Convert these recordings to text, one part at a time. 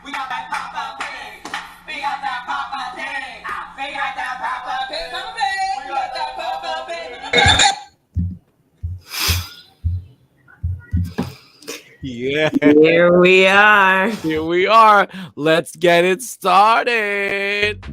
We got that Poppa Pig. We got that Poppa Pig. We got that Poppa Pig. We got that Poppa Pig. Yeah. Here we are. Here we are. Let's get it started.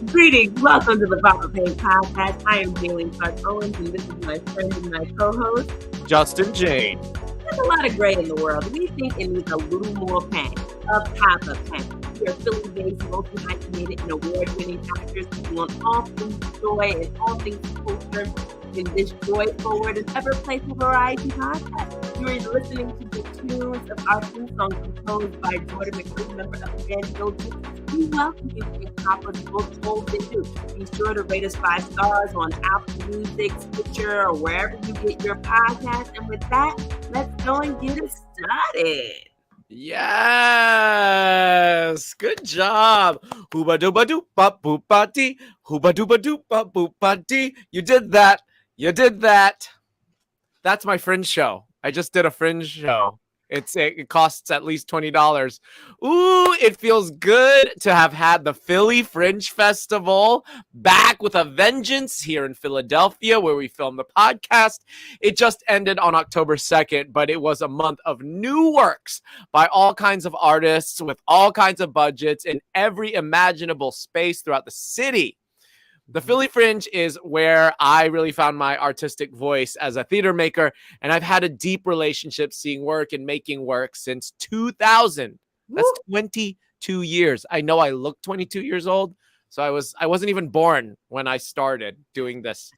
Greetings. Welcome to the PoppaDrank podcast. I am Jaylene and this is my friend and my co-host, Justin Jane. There's a lot of gray in the world. We think it needs a little more Pank, a Poppa Pank. We are Philly-based, multi-hyphenated, and award-winning actors who want all things joy and all things culture in this joy-forward and ever-playful variety podcast. You are listening to the tunes of our theme song composed by Jordan McCree, member of the band Guilty. We welcome you to Poppa's book Told They Do. Be sure to rate us 5 stars on Apple Music, Stitcher, or wherever you get your podcast. And with that, let's go and get it started. Yes. Good job. Hooba dooba doop bop boop ba-dee. Hooba dooba doop bop boop ba-dee. You did that. You did that. That's my Fringe show. I just did a Fringe show. It costs at least $20. Ooh, it feels good to have had the Philly Fringe Festival back with a vengeance here in Philadelphia, where we filmed the podcast. It just ended on October 2nd, but it was a month of new works by all kinds of artists with all kinds of budgets in every imaginable space throughout the city. The Philly Fringe is where I really found my artistic voice as a theater maker, and I've had a deep relationship seeing work and making work since 2000. That's 22 years. I know I look 22 years old, so I wasn't even born when I started doing this.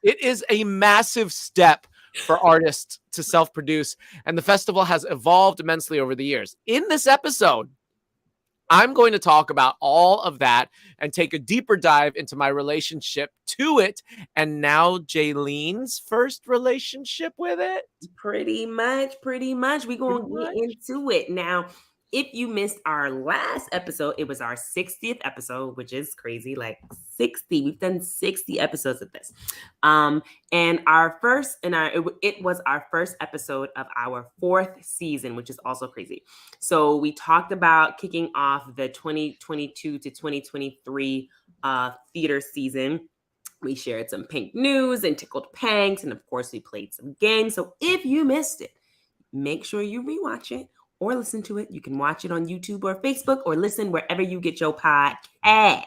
It is a massive step for artists to self-produce, and the festival has evolved immensely over the years. In this episode, I'm going to talk about all of that and take a deeper dive into my relationship to it and now Jaylene's first relationship with it. Pretty much. We're going to get into it. Now, if you missed our last episode, it was our 60th episode, which is crazy, like 60. We've done 60 episodes of this. And it was our first episode of our 4th season, which is also crazy. So we talked about kicking off the 2022 to 2023 theater season. We shared some Pank news and tickled Panks, and of course we played some games. So if you missed it, make sure you rewatch it or listen to it. You can watch it on YouTube or Facebook or listen wherever you get your podcast.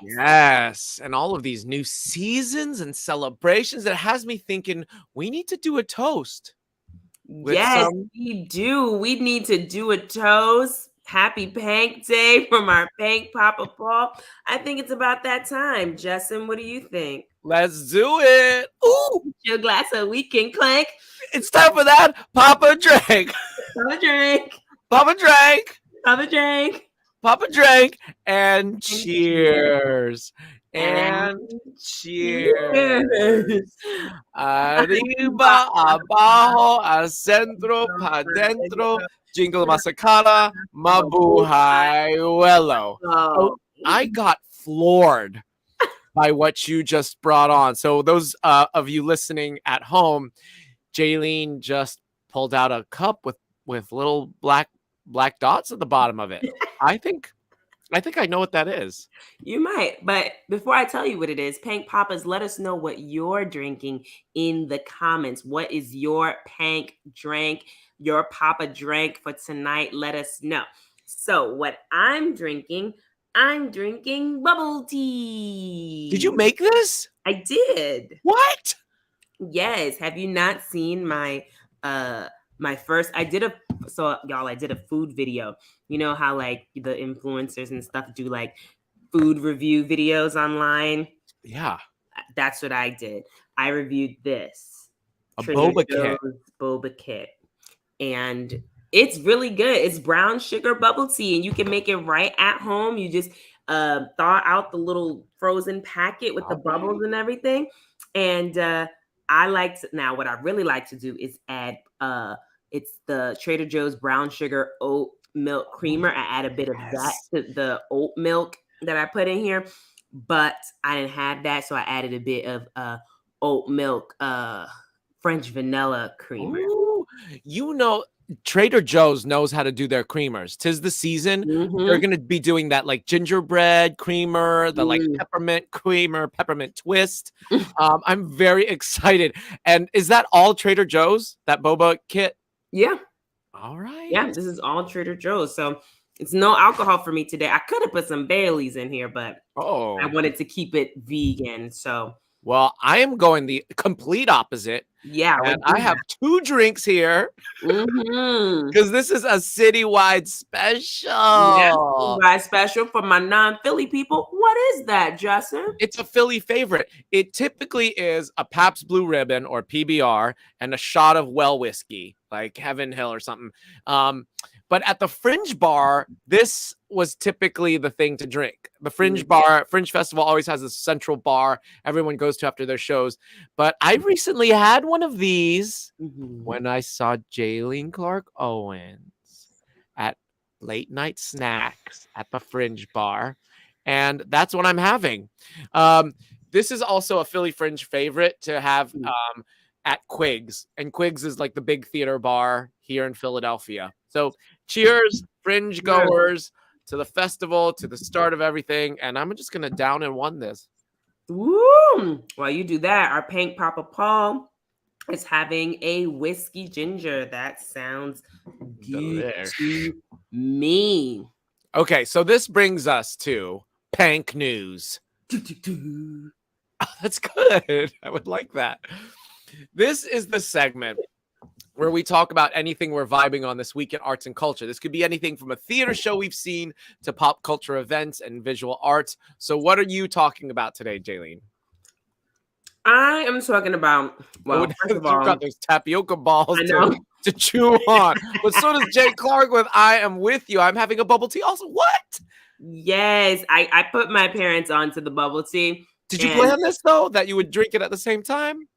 Yes. And all of these new seasons and celebrations, that has me thinking we need to do a toast. Yes, we do. We need to do a toast. Happy Pank Day from our Pank Poppa Paul. I think it's about that time. Justin, what do you think? Let's do it. Ooh. Your glass so we can clank. It's time for that. PoppaDrank. PoppaDrank. PoppaDrank. PoppaDrank. PoppaDrank. And cheers. And cheers. Arriba, abajo, al centro, pa dentro. Jingle masakala, mabuhay wello. Oh, I got floored by what you just brought on. So those of you listening at home, Jaylene just pulled out a cup with little black dots at the bottom of it. I think I know what that is. You might, but before I tell you what it is, Pank Poppas, let us know what you're drinking in the comments. What is your Pank drink, your PoppaDrank for tonight? Let us know. So what I'm drinking bubble tea. Did you make this? I did. What? Yes. Have you not seen my first? I did a food video. You know how like the influencers and stuff do like food review videos online? Yeah. That's what I did. I reviewed this. A boba kit. Boba kit. And it's really good. It's brown sugar bubble tea, and you can make it right at home. You just thaw out the little frozen packet with the bubbles and everything. And what I really like to do is add it's the Trader Joe's brown sugar oat milk creamer. I add a bit of that Yes. to the oat milk that I put in here, but I didn't have that, so I added a bit of oat milk French vanilla creamer. Ooh, you know, Trader Joe's knows how to do their creamers. 'Tis the season. They're Mhm. gonna be doing that like gingerbread creamer, the like Mm. peppermint creamer, peppermint twist. I'm very excited. And is that all Trader Joe's? That boba kit? Yeah. All right. Yeah, this is all Trader Joe's. So it's no alcohol for me today. I could have put some Baileys in here, but I Oh, wanted to keep it vegan. So well, I am going the complete opposite. yeah, And I have 2 drinks here mm-hmm. because this is a citywide Yeah, special. buy special for my non-Philly people. What is that, Justin? It's a Philly favorite. It typically is a Pabst Blue Ribbon or PBR and a shot of well whiskey, like Heaven Hill or something. But at the Fringe Bar, this was typically the thing to drink. The Fringe Bar, Fringe Festival always has a central bar everyone goes to after their shows. But I recently had one of these when I saw Jaylene Clark Owens at Late Night Snacks at the Fringe Bar. And that's what I'm having. This is also a Philly Fringe favorite to have at Quigs. And Quigs is like the big theater bar here in Philadelphia. So cheers, Fringe goers, to the festival, to the start of everything. And I'm just going to down in one this. Woo! While you do that, our Pank Poppa Paul is having a whiskey ginger. That sounds good to me. Okay, so this brings us to Pank News. Oh, that's good. I would like that. This is the segment where we talk about anything we're vibing on this week in arts and culture. This could be anything from a theater show we've seen to pop culture events and visual arts. So what are you talking about today, Jaylene? I am talking about, well, first of all, you've got those tapioca balls to chew on. But so does Jay Clark with I Am With You. I'm having a bubble tea also. What? Yes, I put my parents onto the bubble tea. Did you plan this, though, that you would drink it at the same time?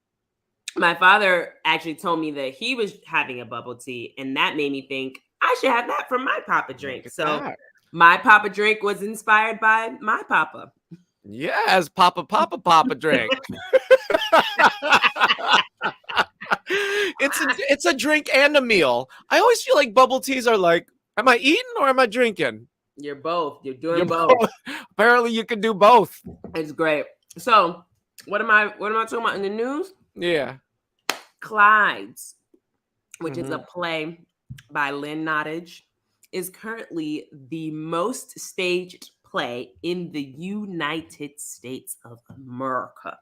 My father actually told me that he was having a bubble tea, and that made me think I should have that for my PoppaDrank. So my PoppaDrank was inspired by my Poppa. Yes, PoppaDrank. It's a drink and a meal. I always feel like bubble teas are like, am I eating or am I drinking? You're both. You're doing both. Apparently, you can do both. It's great. So, what am I talking about in the news? Yeah. Clydes, which is a play by Lynn Nottage, is currently the most staged play in the United States of America.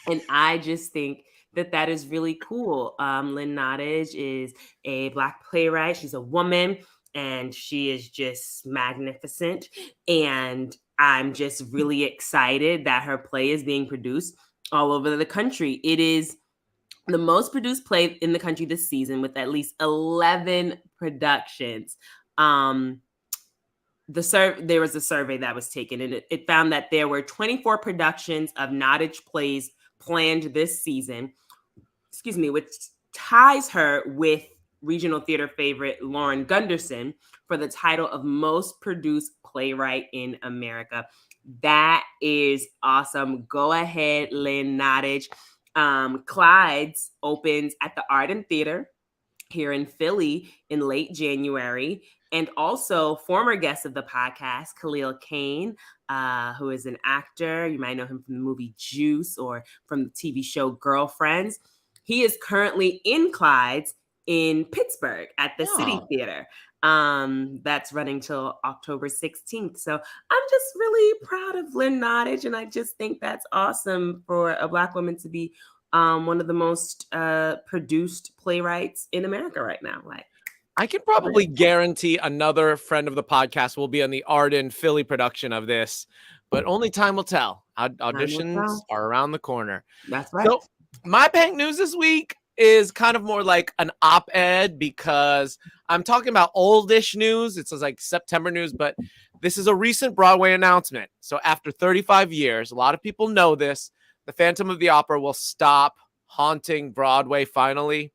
And I just think that is really cool. Lynn Nottage is a Black playwright. She's a woman, and she is just magnificent. And I'm just really excited that her play is being produced all over the country. It is the most produced play in the country this season with at least 11 productions. There was a survey that was taken, and it found that there were 24 productions of Nottage plays planned this season, which ties her with regional theater favorite Lauren Gunderson for the title of most produced playwright in America. That is awesome. Go ahead, Lynn Nottage. Clydes opens at the Art and Theater here in Philly in late January. And also former guest of the podcast, Khalil Kane, who is an actor. You might know him from the movie Juice or from the TV show Girlfriends. He is currently in Clydes in Pittsburgh at the City Theater. That's running till October 16th. So I'm just really proud of Lynn Nottage, and I just think that's awesome for a Black woman to be one of the most produced playwrights in America right now. Like, I can probably guarantee another friend of the podcast will be on the Arden Philly production of this, but only time will tell. Auditions are around the corner. That's right. So my Pank News this week is kind of more like an op-ed because I'm talking about oldish news. It's like September news, but this is a recent Broadway announcement. So after 35 years, a lot of people know this, the Phantom of the Opera will stop haunting Broadway finally.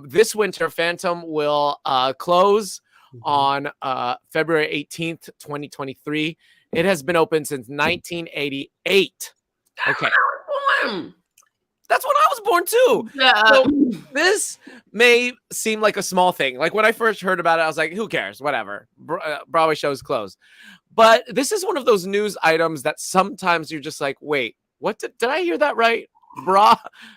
This winter, Phantom will close on February 18th, 2023. It has been open since 1988. Okay. That's when I was born too. Yeah. So this may seem like a small thing. Like when I first heard about it, I was like, who cares? Whatever. Broadway shows closed. But this is one of those news items that sometimes you're just like, wait, what did I hear that right?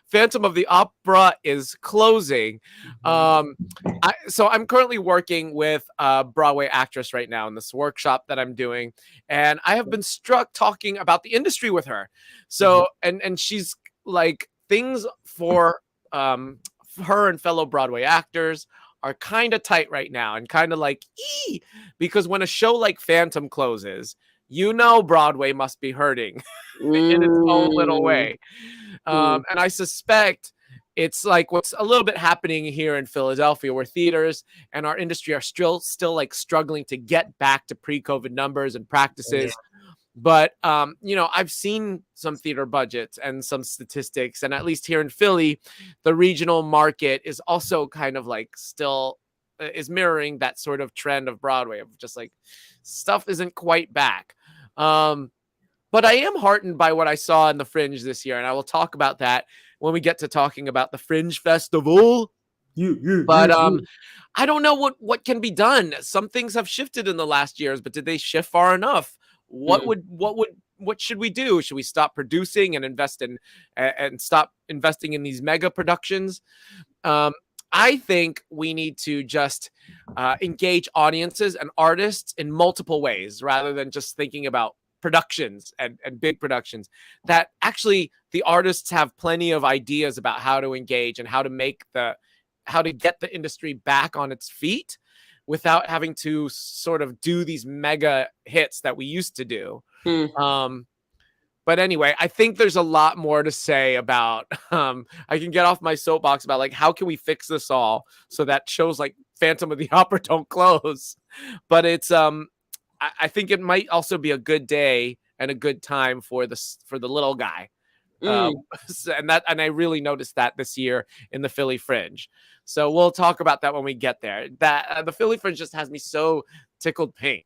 Phantom of the Opera is closing. So I'm currently working with a Broadway actress right now in this workshop that I'm doing, and I have been struck talking about the industry with her. So and she's like, things for her and fellow Broadway actors are kind of tight right now, and kind of like, because when a show like Phantom closes, Broadway must be hurting in its own little way. And I suspect it's like what's a little bit happening here in Philadelphia, where theaters and our industry are still like struggling to get back to pre-COVID numbers and practices. But, I've seen some theater budgets and some statistics, and at least here in Philly, the regional market is also kind of like still is mirroring that sort of trend of Broadway, of just like stuff isn't quite back. But I am heartened by what I saw in the Fringe this year, and I will talk about that when we get to talking about the Fringe Festival. But I don't know what can be done. Some things have shifted in the last years, but did they shift far enough? What should we do? Should we stop producing and invest in and stop investing in these mega productions? I think we need to just engage audiences and artists in multiple ways, rather than just thinking about productions and big productions. That actually the artists have plenty of ideas about how to engage and how to get the industry back on its feet without having to sort of do these mega hits that we used to do. But anyway, I think there's a lot more to say about, I can get off my soapbox about like, how can we fix this all so that shows like Phantom of the Opera don't close? But it's, I think it might also be a good day and a good time for the little guy. And I really noticed that this year in the Philly Fringe. So we'll talk about that when we get there. That the Philly Fringe just has me so tickled pink.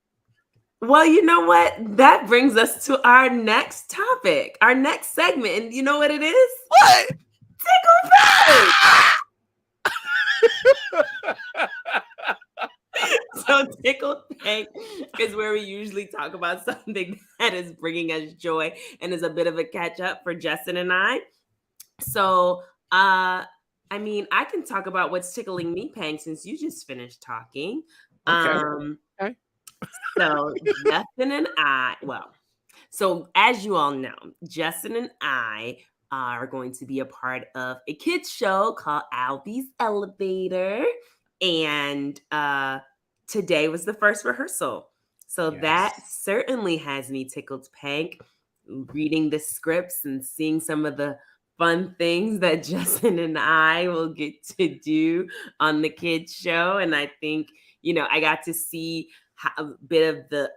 Well, you know what? That brings us to our next topic, our next segment. And you know what it is? What? Tickled Pink! So Tickled Pink is where we usually talk about something that is bringing us joy and is a bit of a catch up for Justin and I. So, I mean, I can talk about what's tickling me, Pank, since you just finished talking. Okay. So Justin and I, so as you all know, Justin and I are going to be a part of a kids show called Albie's Elevator. And today was the first rehearsal. So that certainly has me tickled pink, reading the scripts and seeing some of the fun things that Justin and I will get to do on the kids show. And I think, I got to see a bit of the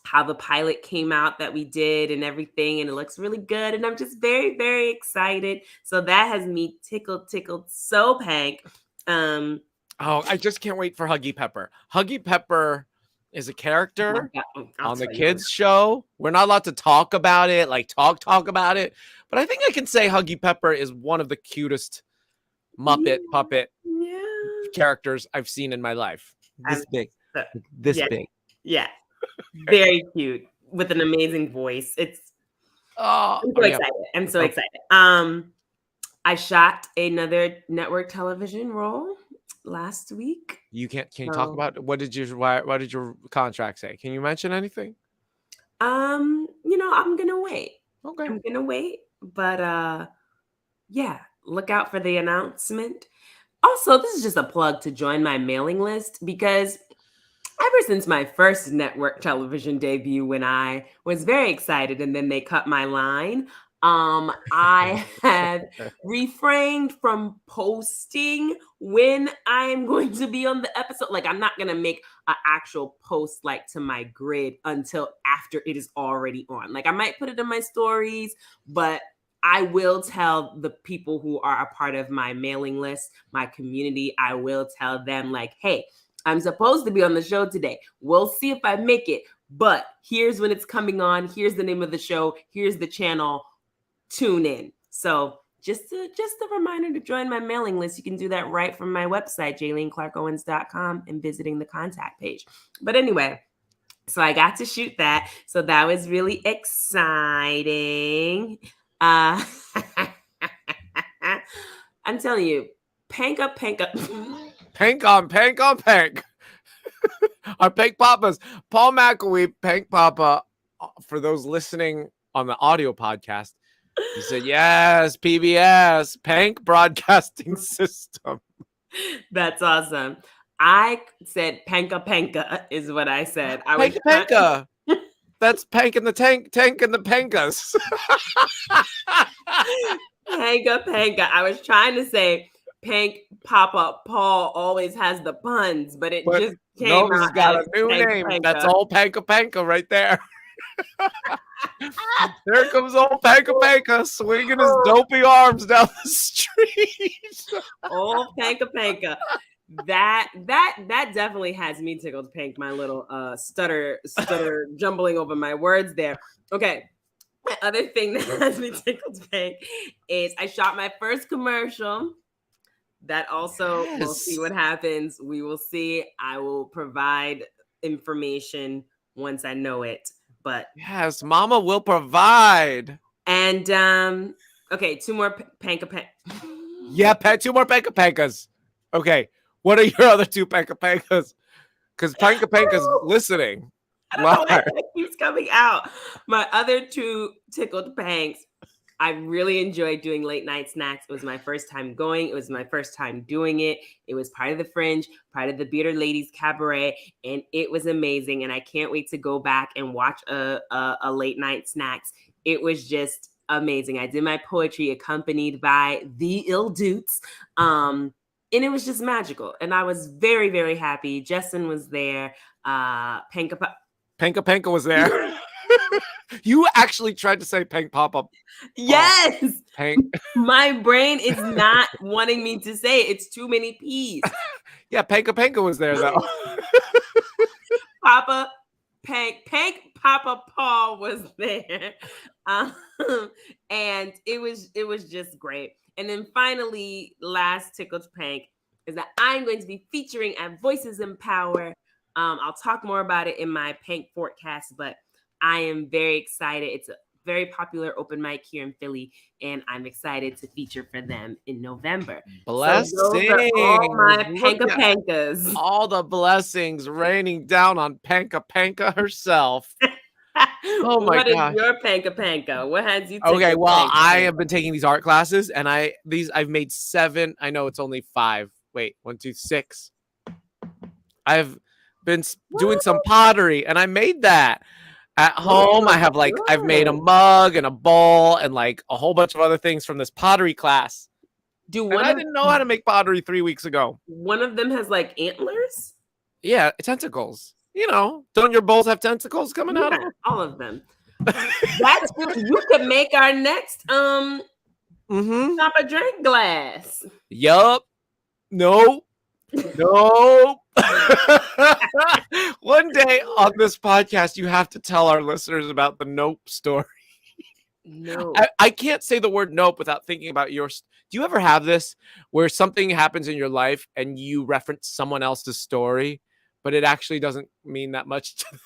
how the pilot came out that we did and everything, and it looks really good, and I'm just very, very excited. So that has me tickled so Pank. I just can't wait for Huggy Pepper. Huggy Pepper is a character on the kids show. We're not allowed to talk about it, like talk about it, but I think I can say Huggy Pepper is one of the cutest Muppet puppet characters I've seen in my life. This big. Yeah. Very cute with an amazing voice. I'm so excited. I shot another network television role last week. Can you talk about what did your contract say? Can you mention anything? I'm gonna wait. Okay. I'm gonna wait. But look out for the announcement. Also, this is just a plug to join my mailing list, because ever since my first network television debut, when I was very excited and then they cut my line, I have refrained from posting when I'm going to be on the episode. Like, I'm not going to make an actual post like to my grid until after it is already on. Like, I might put it in my stories, but I will tell the people who are a part of my mailing list, my community, I will tell them like, hey, I'm supposed to be on the show today. We'll see if I make it. But here's when it's coming on. Here's the name of the show. Here's the channel. Tune in. So just a reminder to join my mailing list. You can do that right from my website, JayleneClarkOwens.com, and visiting the contact page. But anyway, so I got to shoot that. So that was really exciting. I'm telling you, Pank up. Pank on Pank. Our Pank Poppas. Paul McElwee, Pank Poppa. For those listening on the audio podcast, he said, yes, PBS, Pank Broadcasting System. That's awesome. I said panka is what I said. Panka. That's Pank in the Tank and the Pankas. Panka. I was trying to say Pank, Poppa, Paul always has the puns, but just came out. He's got a new name. Panka. That's old Panka right there. There comes old Panka swinging his dopey arms down the street. Old Panka. That definitely has me tickled pink. My little stutter jumbling over my words there. Okay. The other thing that has me tickled pink is I shot my first commercial. That also, we'll see what happens. We will see. I will provide information once I know it. But yes, Mama will provide. And okay, two more Panka. Yeah, two more Pankas. Okay, what are your other two Pankas? Because Panka's listening. I don't know why it keeps coming out. My other two tickled Panks. I really enjoyed doing late night snacks. It was my first time going. It was my first time doing it. It was part of the Fringe, part of the Bearded Ladies Cabaret, and it was amazing. And I can't wait to go back and watch a late night snacks. It was just amazing. I did my poetry accompanied by the Ill Dutes, and it was just magical. And I was very, very happy. Justin was there. Panka was there. You actually tried to say Pank Poppa. Yes. Pank. My brain is not wanting me to say it. It's too many P's. Yeah, Panka was there though. Poppa, Pank, Poppa, Paul was there. And it was just great. And then finally, last tickled Pank is that I'm going to be featuring at Voices in Power. I'll talk more about it in my Pank forecast, but I am very excited. It's a very popular open mic here in Philly, and I'm excited to feature for them in November. Blessings. So those are all my Pankas. All the blessings raining down on Panka herself. Oh my God. What is your Panka? What has you taken? Okay, well, I have been taking these art classes, and I've made 7. I know it's only 5. Wait, 1, 2, 6. I've been doing some pottery, and I made that. At home, I have I've made a mug and a bowl and a whole bunch of other things from this pottery class. I didn't know how to make pottery 3 weeks ago. One of them has antlers? Yeah, tentacles. You know, don't your bowls have tentacles coming out of them? All of them. That's good. You could make our next PoppaDrank glass. Yup. Nope. One day on this podcast, you have to tell our listeners about the nope story. No. I can't say the word nope without thinking about yours. Do you ever have this where something happens in your life and you reference someone else's story, but it actually doesn't mean that much to them?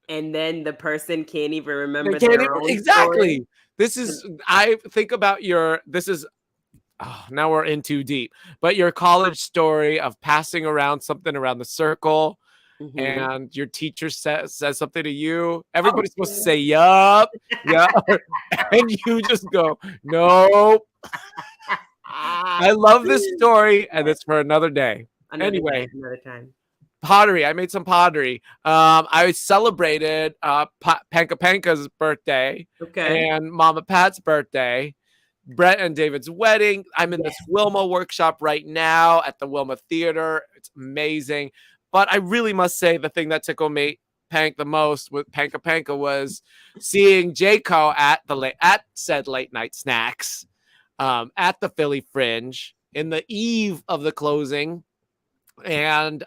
And then the person can't even remember exactly. Story. I think about now we're in too deep, but your college story of passing around something around the circle and your teacher says something to you. Everybody's supposed to say, yup, yeah. And you just go, nope. I love this story, and it's for another day. Another time. Pottery. I made some pottery. I celebrated Panka's birthday and Mama Pat's birthday. Brett and David's wedding. I'm in this Wilma workshop right now at the Wilma Theater. It's amazing. But I really must say the thing that tickled me, Pank, the most with Panka was seeing Jayco at said late night snacks at the Philly Fringe in the eve of the closing. and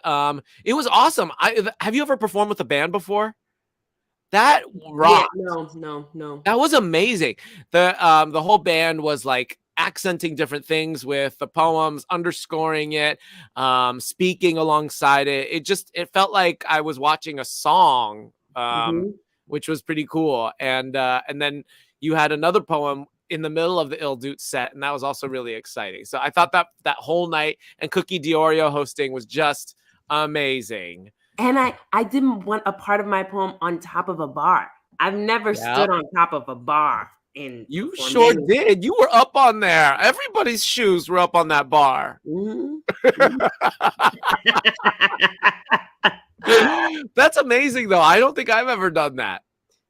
it was awesome. Have you ever performed with a band before? That Yeah, rocked. no. That was amazing. The whole band was like accenting different things with the poems, underscoring it, speaking alongside it. It felt like I was watching a song, Mm-hmm. which was pretty cool. And then you had another poem in the middle of the Il Duce set, and that was also really exciting. So I thought that whole night, and Cookie Diorio hosting, was just amazing. And I didn't want a part of my poem on top of a bar. I've never Yep. stood on top of a bar and You performed sure anything. did. You were up on there. Everybody's shoes were up on that bar. Mhm. That's amazing, though. I don't think I've ever done that.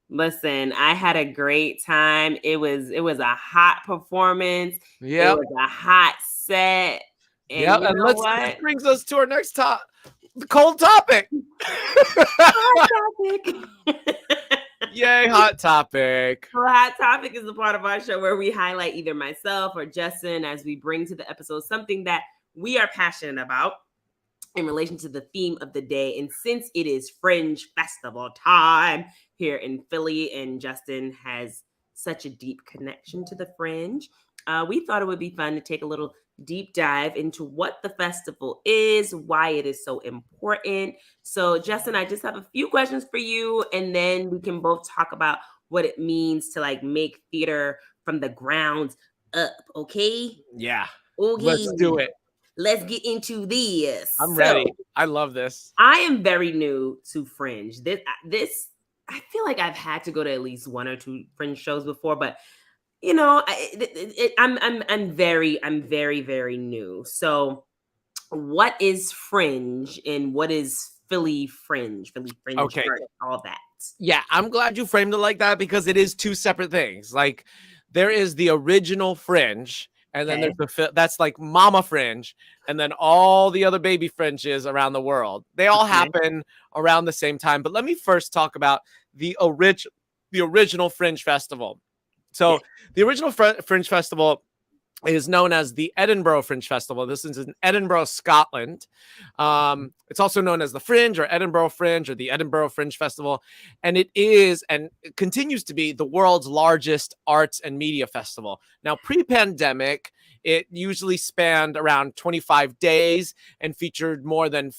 Listen, I had a great time. It was a hot performance. It Yep. was a hot set. And Yep. you And know this what? brings us to our next the cold topic. Hot topic. Yay, hot topic. So hot topic is the part of our show where we highlight either myself or Justin as we bring to the episode something that we are passionate about in relation to the theme of the day. And since it is Fringe Festival time here in Philly, and Justin has such a deep connection to the Fringe, we thought it would be fun to take a little deep dive into what the festival is, why it is so important. So, Justin, I just have a few questions for you, and then we can both talk about what it means to like make theater from the ground up. Okay? Yeah. Okay. Let's do it. Let's get into this. I'm ready. I love this. I am very new to Fringe. This I feel like I've had to go to at least one or two Fringe shows before, but you know, I'm very new. So, what is Fringe and what is Philly Fringe? Philly Fringe, Okay. all that. Yeah, I'm glad you framed it like that, because it is two separate things. Like, there is the original Fringe, and then Okay. there's that's like Mama Fringe, and then all the other baby Fringes around the world. They all Okay. happen around the same time. But let me first talk about the original Fringe Festival. So the original Fringe Festival is known as the Edinburgh Fringe Festival. This is in Edinburgh, Scotland. It's also known as the Fringe or Edinburgh Fringe or the Edinburgh Fringe Festival. And it is and it continues to be the world's largest arts and media festival. Now, pre-pandemic, it usually spanned around 25 days and featured more than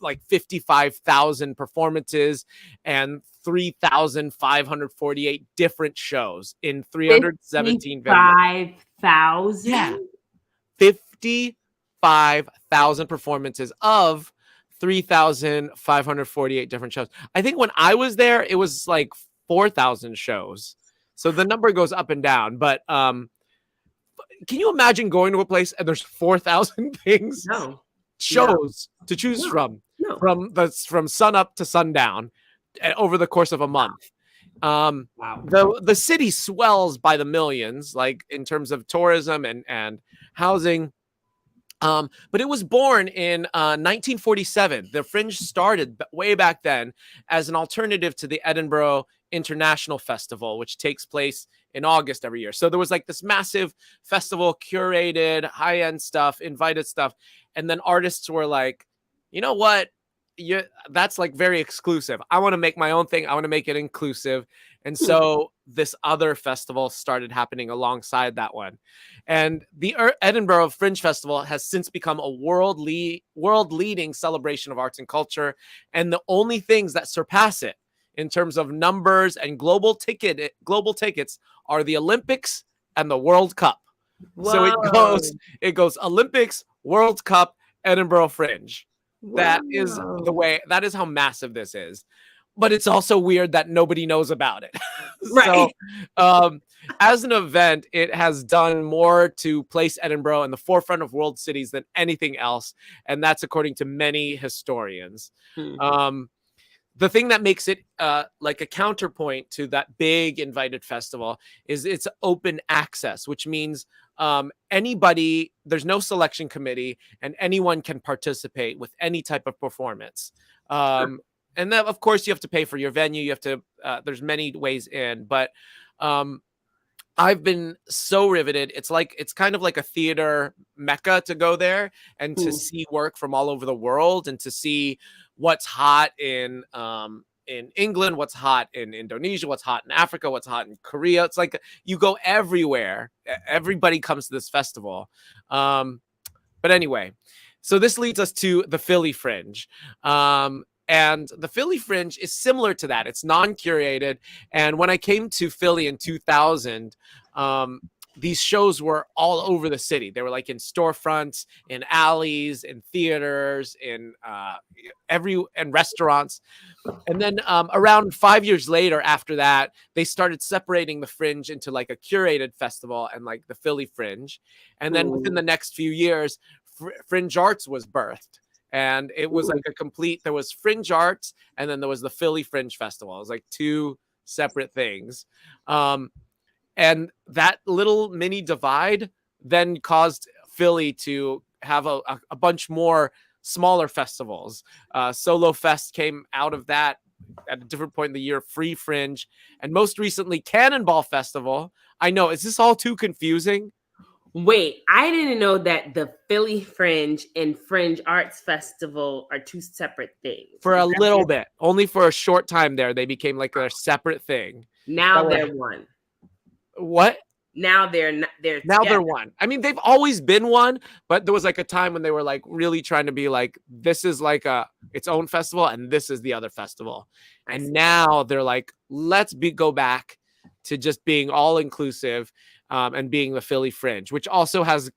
like 55,000 performances and 3,548 different shows in 317 venues. 5,000? Yeah. 55,000 performances of 3,548 different shows. I think when I was there, it was like 4,000 shows. So the number goes up and down. But can you imagine going to a place and there's 4,000 things? No. Shows to choose from sun up to sundown over the course of a month. Wow. The city swells by the millions, like in terms of tourism and housing. But it was born in 1947. The Fringe started way back then as an alternative to the Edinburgh International Festival, which takes place in August every year. So there was like this massive festival, curated, high-end stuff, invited stuff. And then artists were like, you know what? That's like very exclusive. I want to make my own thing. I want to make it inclusive. And so this other festival started happening alongside that one. And the Edinburgh Fringe Festival has since become a world-leading celebration of arts and culture, and the only things that surpass it in terms of numbers and global tickets are the Olympics and the World Cup. Whoa. So it goes Olympics, World Cup, Edinburgh Fringe. That is that is how massive this is. But it's also weird that nobody knows about it. Right. So as an event, it has done more to place Edinburgh in the forefront of world cities than anything else. And that's according to many historians. The thing that makes it like a counterpoint to that big invited festival is it's open access, which means anybody, there's no selection committee, and anyone can participate with any type of performance. And then, of course, you have to pay for your venue. You have to, there's many ways in, but I've been so riveted. It's kind of like a theater mecca to go there and to see work from all over the world and to see what's hot in England, what's hot in Indonesia, what's hot in Africa, what's hot in Korea. It's like you go everywhere. Everybody comes to this festival. But anyway, so this leads us to the Philly Fringe. And the Philly Fringe is similar to that. It's non-curated. And when I came to Philly in 2000, these shows were all over the city. They were like in storefronts, in alleys, in theaters, in restaurants. And then around 5 years later after that, they started separating the Fringe into like a curated festival and like the Philly Fringe. And then within the next few years, Fringe Arts was birthed. And it was like there was Fringe Arts and then there was the Philly Fringe Festival. It was like two separate things. And that little mini divide then caused Philly to have a bunch more smaller festivals. Solo Fest came out of that at a different point in the year, Free Fringe, and most recently Cannonball Festival. I know, is this all too confusing? Wait, I didn't know that the Philly Fringe and Fringe Arts Festival are two separate things. For a little bit, only for a short time there, they became like a separate thing. Now they're one. What? Now they're one. I mean, they've always been one, but there was like a time when they were like really trying to be like, this is like its own festival and this is the other festival. And now they're like, let's go back to just being all inclusive. And being the Philly Fringe, which also has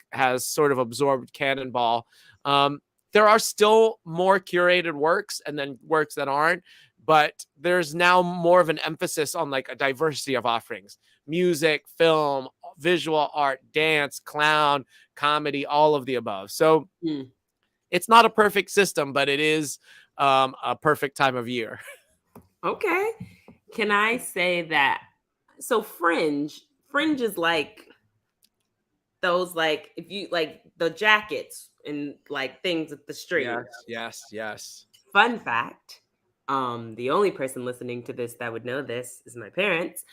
sort of absorbed Cannonball. There are still more curated works and then works that aren't, but there's now more of an emphasis on like a diversity of offerings: music, film, visual art, dance, clown, comedy, all of the above. So it's not a perfect system, but it is a perfect time of year. Okay. Can I say that? So Fringe is like those, like, if you like the jackets and like things with the strings. Yes. Fun fact. The only person listening to this that would know this is my parents.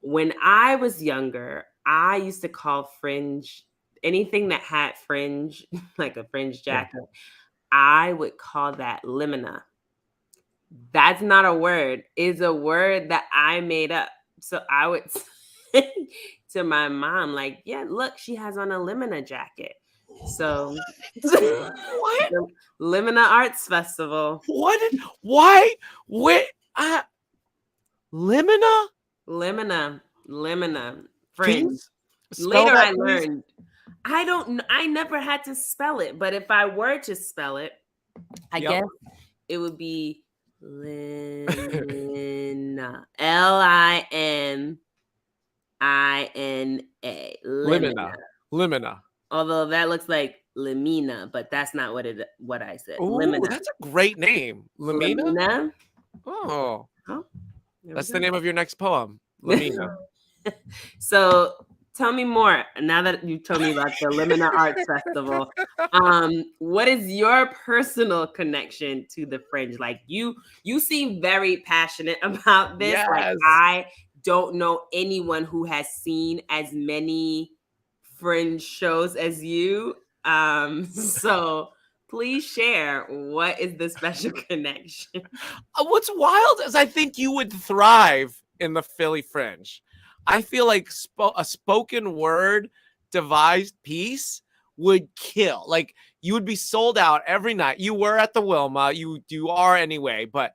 When I was younger, I used to call Fringe anything that had fringe, like a fringe jacket. I would call that limina. That's not a word. It's a word that I made up. So I would to my mom, like, yeah, look, she has on a limina jacket. So what? Limina Arts Festival. Why? Wait, Limina? Limina. Friends. Later I learned. I never had to spell it, but if I were to spell it, I guess it would be Lina. Limina. Limina. Although that looks like Limina, but that's not what I said. Ooh, Limina. That's a great name. Limina? Oh. That's the name of your next poem. Limina. So tell me more. Now that you told me about the Limina Arts Festival, what is your personal connection to the Fringe? Like you seem very passionate about this. Yes. Like I don't know anyone who has seen as many Fringe shows as you. So please share, what is the special connection? What's wild is I think you would thrive in the Philly Fringe. I feel like a spoken word devised piece would kill. Like you would be sold out every night. You were at the Wilma. You are anyway. But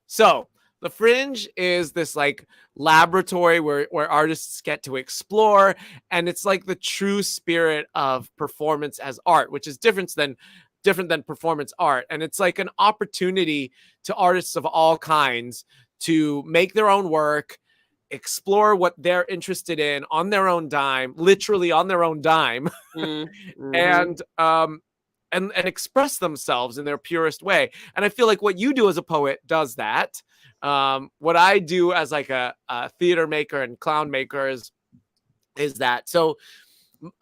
so the Fringe is this like laboratory where artists get to explore, and it's like the true spirit of performance as art, which is different than performance art. And it's like an opportunity to artists of all kinds to make their own work, explore what they're interested in on their own dime, literally on their own dime, and express themselves in their purest way. And I feel like what you do as a poet does that. What I do as like a theater maker and clown maker is that. So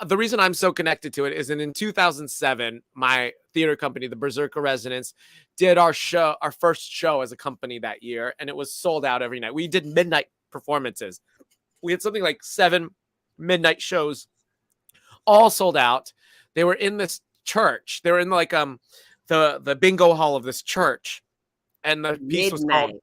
the reason I'm so connected to it is in 2007, my theater company, the Berserker Resonance, did our first show as a company that year, and it was sold out every night. We did midnight performances. We had something like 7 midnight shows, all sold out. They were in this church. They were in like the bingo hall of this church, and the piece was called. Midnight.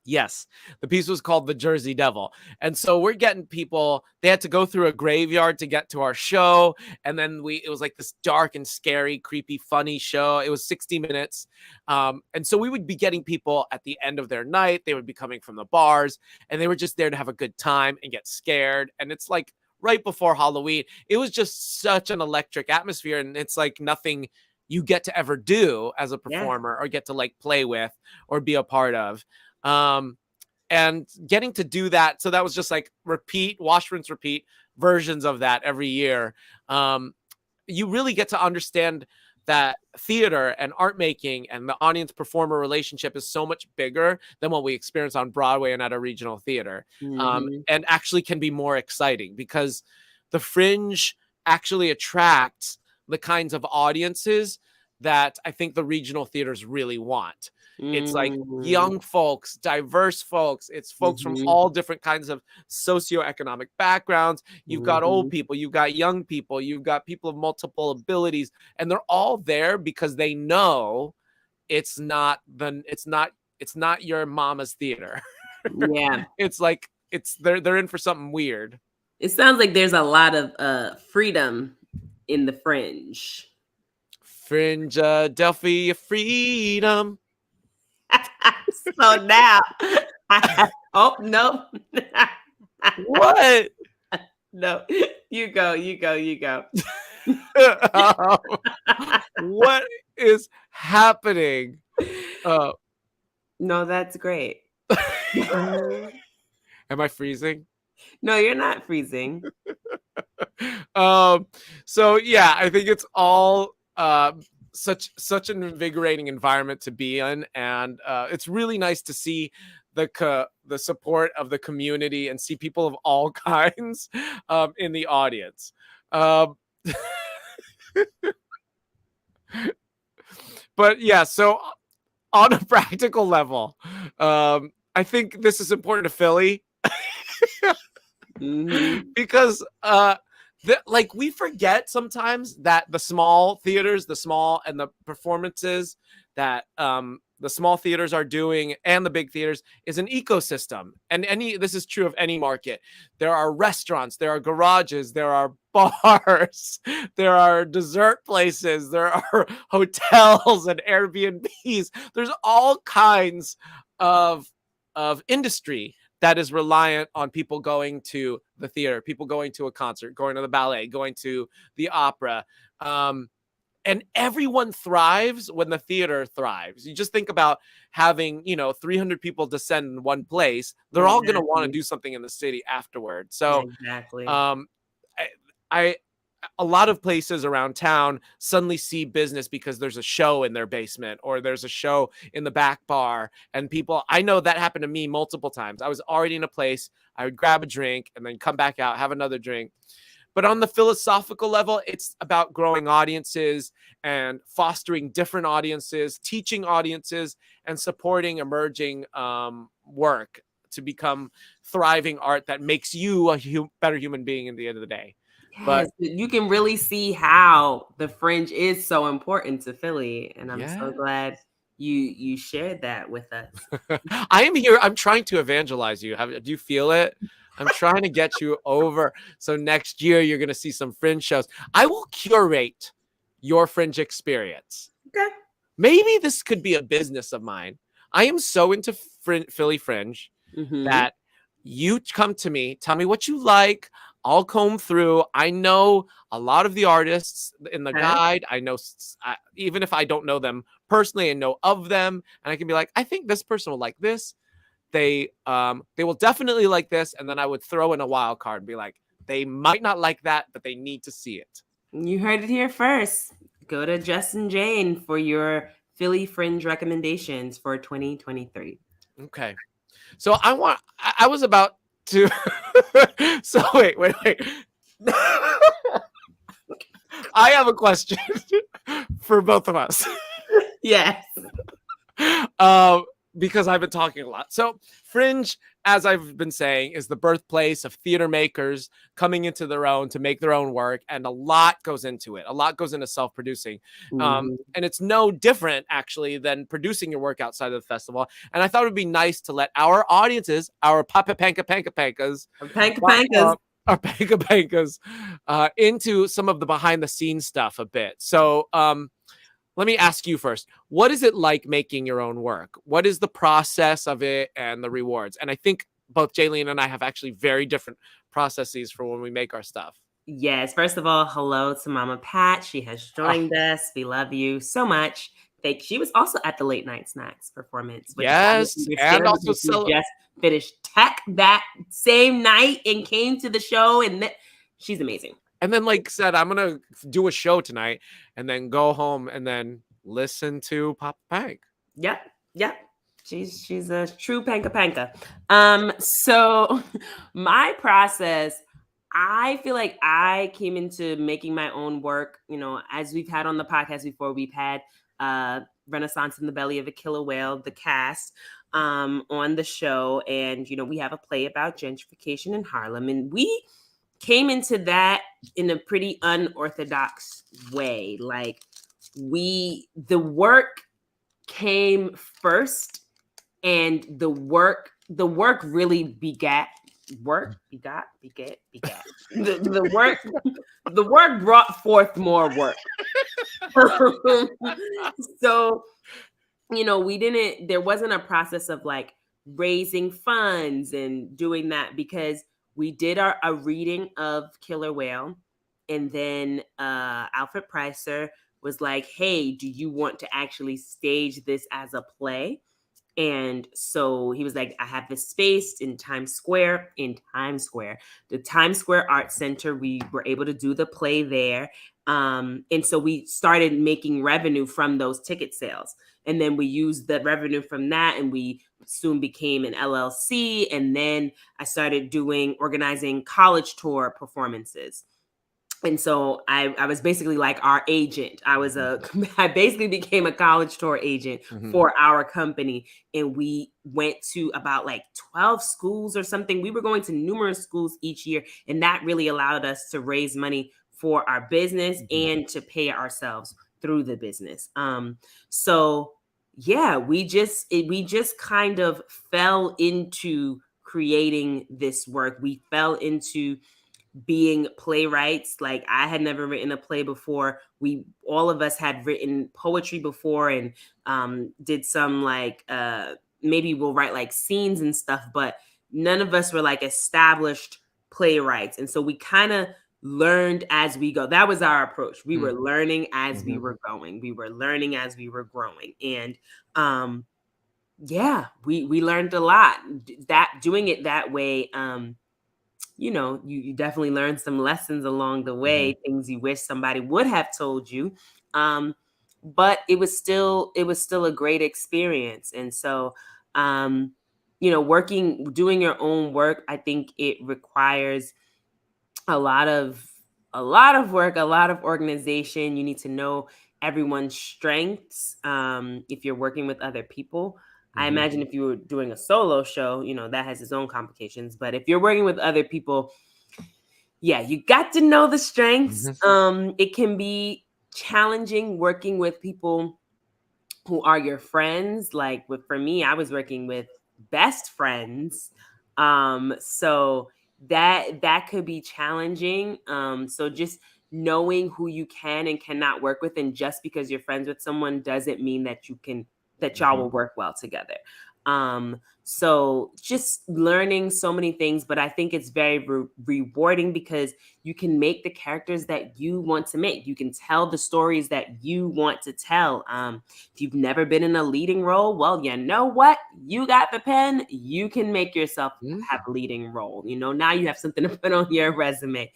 Yes, the piece was called The Jersey Devil. And so we're getting people, they had to go through a graveyard to get to our show. And then it was like this dark and scary, creepy, funny show. It was 60 minutes. And so we would be getting people at the end of their night. They would be coming from the bars, and they were just there to have a good time and get scared. And it's like right before Halloween. It was just such an electric atmosphere. And it's like nothing you get to ever do as a performer or get to like play with or be a part of. And getting to do that. So that was just like wash, rinse, repeat versions of that every year. You really get to understand that theater and art making and the audience performer relationship is so much bigger than what we experience on Broadway and at a regional theater. And actually can be more exciting because the Fringe actually attracts the kinds of audiences that I think the regional theaters really want. It's like young folks, diverse folks. It's folks from all different kinds of socioeconomic backgrounds. You've got old people, you've got young people, you've got people of multiple abilities, and they're all there because they know it's not your mama's theater. Yeah. It's like they're in for something weird. It sounds like there's a lot of freedom in the Fringe. Fringe, Delphi, freedom. So now, oh no, What? No, you go. What is happening? No, that's great. Am I freezing? No, you're not freezing. So yeah, I think it's all such an invigorating environment to be in, and it's really nice to see the support of the community and see people of all kinds in the audience. But yeah, so on a practical level, I think this is important to Philly because like we forget sometimes that the small theaters, and the performances that the small theaters are doing and the big theaters is an ecosystem. And this is true of any market. There are restaurants, there are garages, there are bars, there are dessert places, there are hotels and Airbnbs. There's all kinds of industry that is reliant on people going to the theater, people going to a concert, going to the ballet, going to the opera. And everyone thrives when the theater thrives. You just think about having, 300 people descend in one place. They're all going to want to do something in the city afterward. So exactly. A lot of places around town suddenly see business because there's a show in their basement or there's a show in the back bar. And people, I know that happened to me multiple times. I was already in a place, I would grab a drink and then come back out, have another drink. But on the philosophical level, it's about growing audiences and fostering different audiences, teaching audiences, and supporting emerging work to become thriving art that makes you a better human being at the end of the day. Yes, but you can really see how the Fringe is so important to Philly, and I'm so glad you shared that with us. I am here. I'm trying to evangelize you. Do you feel it? I'm trying to get you over. So next year you're going to see some Fringe shows. I will curate your Fringe experience. Okay. Maybe this could be a business of mine. I am so into Philly Fringe that you come to me, tell me what you like. I'll comb through. I know a lot of the artists in the guide. I know, even if I don't know them personally, I know of them. And I can be like, I think this person will like this. They will definitely like this. And then I would throw in a wild card and be like, they might not like that, but they need to see it. You heard it here first. Go to Justin Jane for your Philly Fringe recommendations for 2023. Okay. So I was about to, so wait. I have a question for both of us. Yes. because I've been talking a lot. So Fringe, as I've been saying, is the birthplace of theater makers coming into their own to make their own work. And a lot goes into it. A lot goes into self-producing. Mhm. And it's no different, actually, than producing your work outside of the festival. And I thought it would be nice to let our audiences, our Pankas, Pankas. our Pankas, into some of the behind the scenes stuff a bit. So, let me ask you first, what is it like making your own work? What is the process of it and the rewards? And I think both Jaylene and I have actually very different processes for when we make our stuff. Yes. First of all, hello to Mama Pat. She has joined us. We love you so much. She was also at the Late Night Snacks performance, which I Yes, didn't and understand also because she just finished tech that same night and came to the show, and she's amazing. And then, like said, I'm gonna do a show tonight, and then go home and then listen to PoppaDrank. Yep. She's a true panka. So my process, I feel like I came into making my own work, as we've had on the podcast before. We've had Renaissance in the Belly of a Killer Whale, the cast, on the show. And, we have a play about gentrification in Harlem. And we came into that in a pretty unorthodox way. Like the work came first, and the work really begat work. The work brought forth more work. So, there wasn't a process of like raising funds and doing that, because we did a reading of Killer Whale, and then Alfred Pricer was like, hey, do you want to actually stage this as a play? And so he was like, I have this space in Times Square, the Times Square Art Center. We were able to do the play there. And so we started making revenue from those ticket sales. And then we used the revenue from that, and we soon became an LLC. And then I started organizing college tour performances. And so I was basically like our agent. I basically became a college tour agent for our company. And we went to about like 12 schools or something. We were going to numerous schools each year. And that really allowed us to raise money for our business and to pay ourselves through the business. So yeah, we just kind of fell into creating this work. We fell into being playwrights. Like, I had never written a play before. All of us had written poetry before, and did some like maybe we'll write like scenes and stuff, but none of us were like established playwrights. And so we kind of learned as we go. That was our approach. We were learning as we were going. We were learning as we were growing. And yeah, we learned a lot. That doing it that way, you definitely learn some lessons along the way, things you wish somebody would have told you. But it was still a great experience. And so, doing your own work, I think it requires a lot of work, a lot of organization. You need to know everyone's strengths. If you're working with other people, I imagine if you were doing a solo show, that has its own complications. But if you're working with other people, yeah, you got to know the strengths. It can be challenging working with people who are your friends. Like for me, I was working with best friends. So that could be challenging. So just knowing who you can and cannot work with, and just because you're friends with someone doesn't mean that y'all will work well together. So just learning so many things, but I think it's very rewarding, because you can make the characters that you want to make. You can tell the stories that you want to tell. If you've never been in a leading role, well, you know what? You got the pen. You can make yourself have a leading role. Now you have something to put on your resume.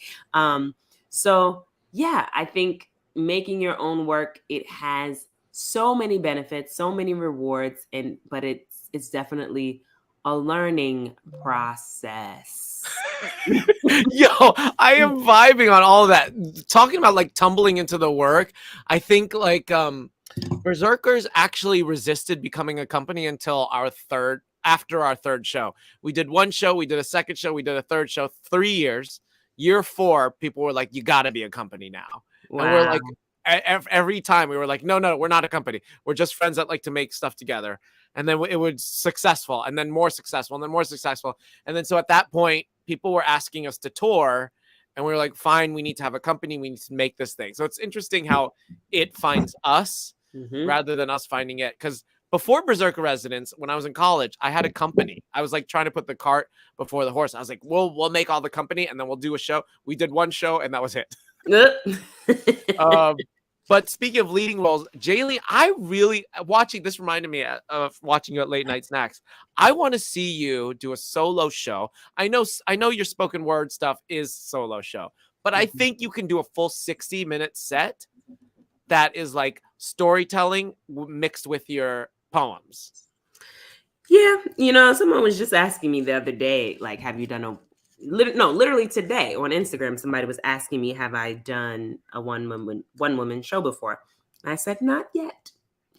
So yeah, I think making your own work, it has so many benefits, so many rewards, but it's definitely a learning process. Yo, I am vibing on all of that. Talking about like tumbling into the work, I think like Berserkers actually resisted becoming a company until after our third show. We did one show, we did a second show, we did a third show, 3 years. Year 4, people were like, you got to be a company now. Wow. And we're like, every time we were like, no, we're not a company. We're just friends that like to make stuff together. And then it was successful, and then more successful, and then more successful. And then so at that point, people were asking us to tour, and we were like, fine, we need to have a company. We need to make this thing. So it's interesting how it finds us rather than us finding it. Because before Berserker Residence, when I was in college, I had a company. I was like trying to put the cart before the horse. I was like, we'll make all the company, and then we'll do a show. We did one show, and that was it. But speaking of leading roles, Jaylene, I really watching this reminded me of watching you at Late Night Snacks. I want to see you do a solo show. I know your spoken word stuff is solo show, but I think you can do a full 60-minute set that is like storytelling mixed with your poems. Yeah, someone was just asking me the other day, like, have you done literally today on Instagram, somebody was asking me, have I done a one woman show before? And I said, not yet.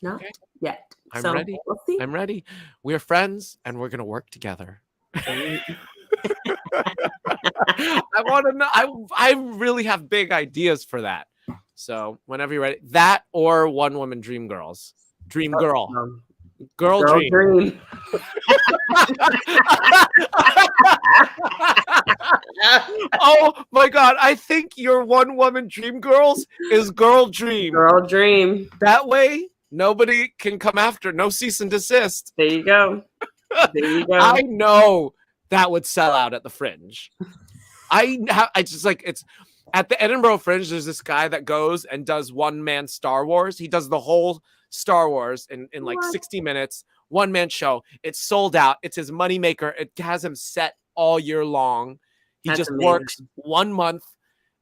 Not yet. I'm so, ready. We'll see. I'm ready. We're friends and we're going to work together. I want to know. I really have big ideas for that. So whenever you're ready, that or One Woman Dream Girls. Dream Girl. Girl Dream. Oh my God. I think your One Woman Dream Girls is Girl Dream. Girl Dream. That way, nobody can come after. No cease and desist. There you go. I know that would sell out at the Fringe. I just like it's at the Edinburgh Fringe. There's this guy that goes and does one-man Star Wars. He does the whole Star Wars in like 60 minutes, one-man show. It's sold out. It's his moneymaker. It has him set all year long. He just works 1 month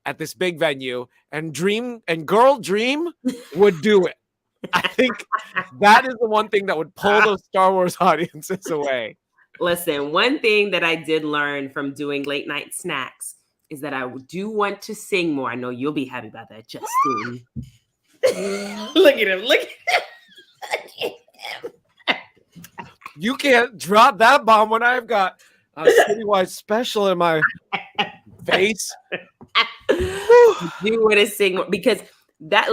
at this big venue, and Girl Dream would do it. I think that is the one thing that would pull those Star Wars audiences away. Listen, one thing that I did learn from doing Late Night Snacks is that I do want to sing more. I know you'll be happy about that, Justin. Look at him. You can't drop that bomb when I've got a citywide special in my face. You want to sing more because let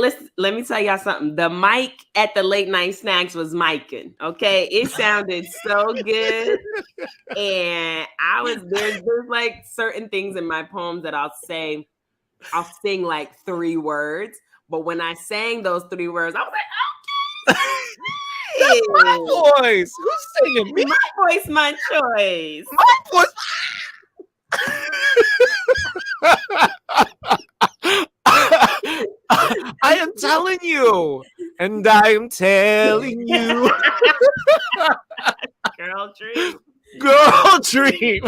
me tell y'all something. The mic at the Late Night Snacks was micing. Okay, it sounded so good, and there's like certain things in my poems that I'll sing like 3 words, but when I sang those 3 words, I was like, okay. That's my voice. Who's singing? Me? My voice, my choice. My voice. I am telling you, and I am telling you, Girl Dream. Girl Dream.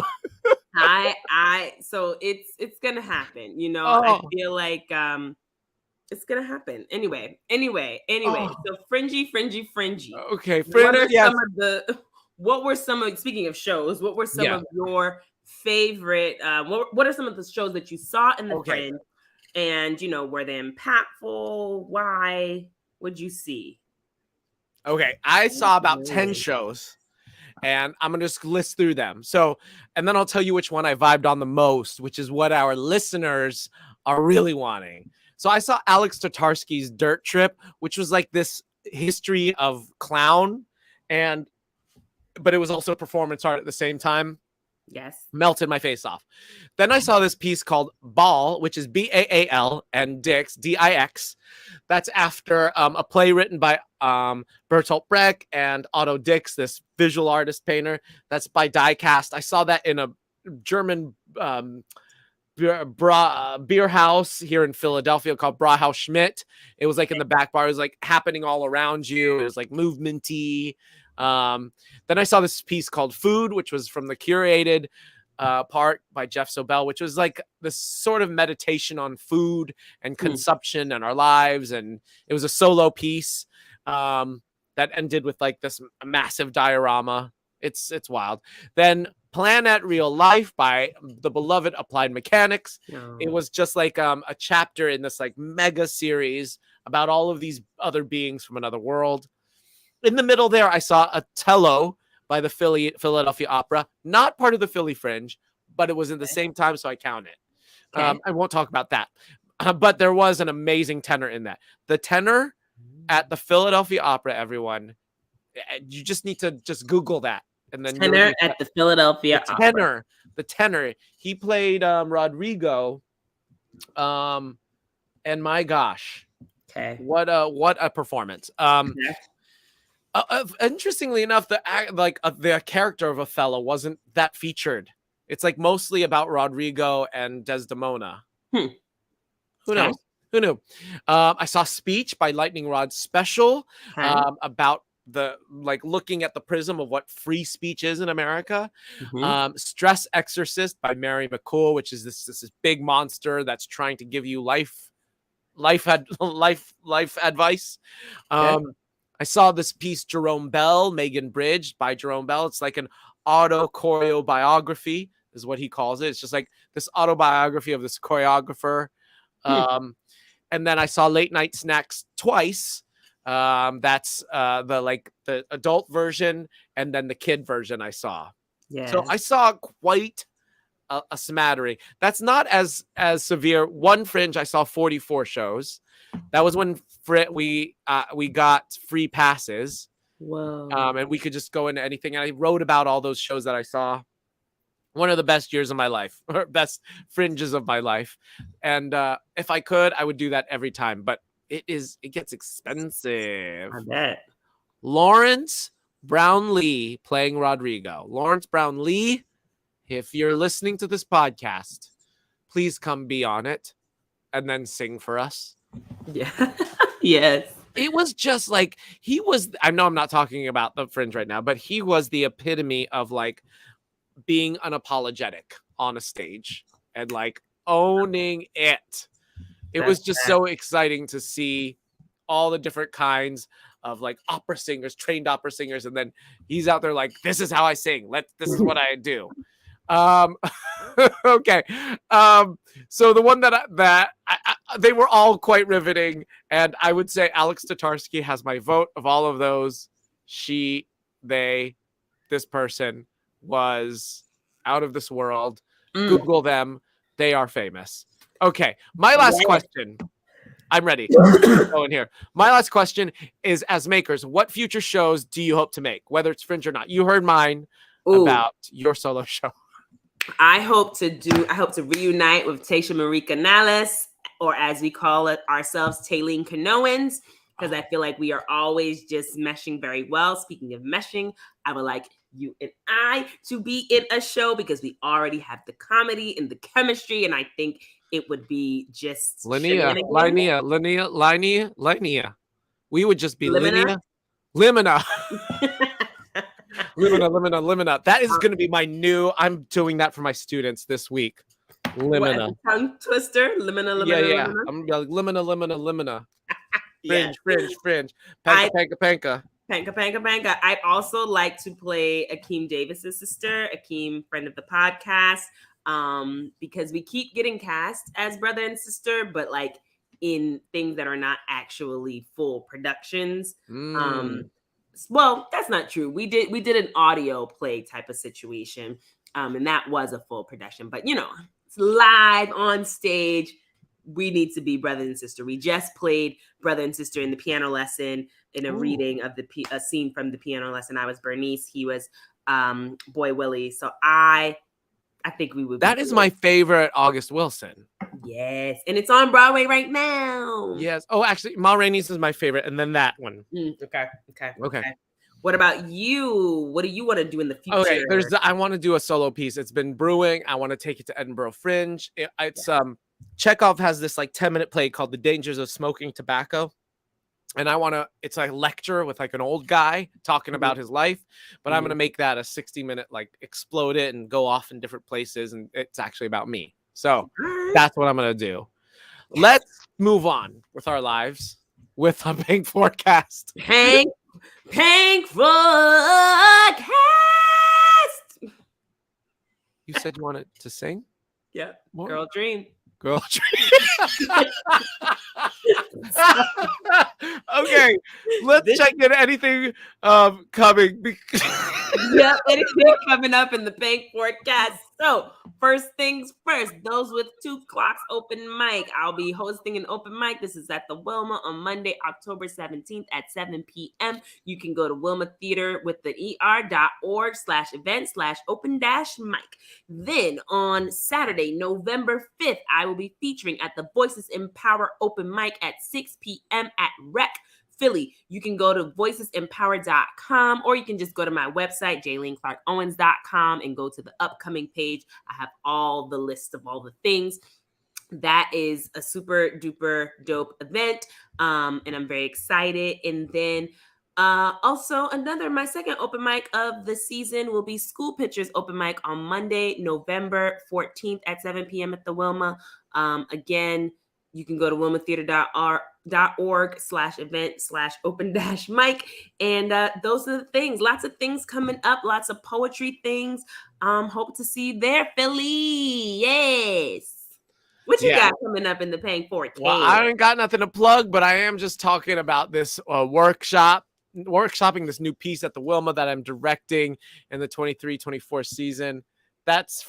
So it's gonna happen. I feel like it's gonna happen. Anyway. So fringy. Okay, what were some of speaking of shows? What were some of your favorite? What are some of the shows that you saw in the Fringe? And were they impactful? Why would you see? Okay, I saw about 10 shows, and I'm gonna just list through them. So, and then I'll tell you which one I vibed on the most, which is what our listeners are really wanting. So I saw Alex Tatarski's Dirt Trip, which was like this history of clown, but it was also performance art at the same time. Yes. Melted my face off. Then I saw this piece called Ball, which is Baal, and Dix, Dix. That's after a play written by Bertolt Brecht and Otto Dix, this visual artist painter. That's by Diecast. I saw that in a German beer house here in Philadelphia called Brauhaus Schmidt. It was like in the back bar. It was like happening all around you. It was like movementy. Then I saw this piece called Food, which was from the curated part by Jeff Sobel, which was like this sort of meditation on food and consumption and our lives. And it was a solo piece that ended with like this massive diorama. It's wild. Then Planet Real Life by the beloved Applied Mechanics. It was just like a chapter in this like mega series about all of these other beings from another world. In the middle there, I saw Otello by the Philadelphia Opera, not part of the Philly Fringe, but it was at the same time, so I count it. Okay. I won't talk about that. But there was an amazing tenor in that. The tenor at the Philadelphia Opera, everyone, you just need to just Google that. And then Tenor at the Philadelphia Opera. The tenor. He played Rodrigo. And my gosh, Okay. what a performance. Interestingly enough, the character of Othello wasn't that featured. It's like mostly about Rodrigo and Desdemona. Who knows? Who knew? I saw Speech by Lightning Rod Special about the looking at the prism of what free speech is in America. Stress Exorcist by Mary McCool, which is this big monster that's trying to give you life advice. I saw this piece, Jerome Bell, Megan Bridge by Jerome Bell. It's like an autochoreography is what he calls it. It's just like this autobiography of this choreographer. And then I saw Late Night Snacks twice. That's the adult version and then the kid version I saw. Yeah. So I saw quite a smattering. That's not as severe. One Fringe, I saw 44 shows. That was when we got free passes. Whoa. And we could just go into anything. And I wrote about all those shows that I saw. One of the best years of my life, or best Fringes of my life. And if I could, I would do that every time. But it gets expensive. I bet. Lawrence Brown-Lee playing Rodrigo. Lawrence Brown-Lee, if you're listening to this podcast, please come be on it and then sing for us. Yeah. Yes. It was just like, I know I'm not talking about the Fringe right now, but he was the epitome of being unapologetic on a stage and owning it. It was just so exciting to see all the different kinds of opera singers, trained opera singers. And then he's out there this is how I sing. This is what I do. Okay. So the one that they were all quite riveting. And I would say Alex Tatarsky has my vote of all of those. This person was out of this world. Google them. They are famous. Okay. My last question. I'm ready. Go in here. My last question is, as makers, what future shows do you hope to make, whether it's Fringe or not? You heard mine about your solo show. I hope to reunite with Tasha Marie Canales, or as we call it ourselves, Jaylene Canoans, because I feel like we are always just meshing very well. Speaking of meshing, I would like you and I to be in a show because we already have the comedy and the chemistry, and I think it would be just Linnea. We would just be Limina. Limina. That is going to be my new. I'm doing that for my students this week. Limina. What, tongue twister. Limina. Yeah. I'm like Limina. Fringe. Panka. Panka. I'd also like to play Akeem Davis's sister, Akeem, friend of the podcast, because we keep getting cast as brother and sister, but in things that are not actually full productions. Well, that's not true. We did an audio play type of situation, and that was a full production. But it's live on stage. We need to be brother and sister. We just played brother and sister in the piano lesson in a reading of a scene from the piano lesson. I was Bernice. He was Boy Willie. So I think we would. That is my favorite August Wilson. Yes, and it's on Broadway right now. Yes. Oh, actually, Ma Rainey's is my favorite, and then that one. Okay. What about you? What do you want to do in the future? Okay, I want to do a solo piece. It's been brewing. I want to take it to Edinburgh Fringe. It's Chekhov has this 10-minute play called The Dangers of Smoking Tobacco. And it's a lecture with an old guy talking about his life, but I'm going to make that a 60-minute, explode it and go off in different places. And it's actually about me. So that's what I'm going to do. Yes. Let's move on with our lives with a Pank forecast. Pank forecast. You said you wanted to sing? Yeah. Girl dream. Girl Okay, let's check in anything coming. Yep, anything coming up in the Pank forecast. So, first things first, those with 2 clocks open mic. I'll be hosting an open mic. This is at the Wilma on Monday, October 17th at 7 p.m. You can go to Wilma Theater with the er.org/event/open-mic. Then on Saturday, November 5th, I will be featuring at the Voices Empower open mic at 6 p.m. at Rec Philly. You can go to voicesempower.com or you can just go to my website, JayleneClarkOwens.com, and go to the upcoming page. I have all the list of all the things. That is a super duper dope event. And I'm very excited. And then also my second open mic of the season will be School Pictures open mic on Monday, November 14th at 7 p.m. at the Wilma. Again, you can go to wilmatheater.org/event/open-mic. And those are the things. Lots of things coming up. Lots of poetry things. Hope to see you there, Philly. Yes. What you got coming up in the Pank 4K? Well, I ain't got nothing to plug, but I am just talking about this workshopping this new piece at the Wilma that I'm directing in the 23-24 season. That's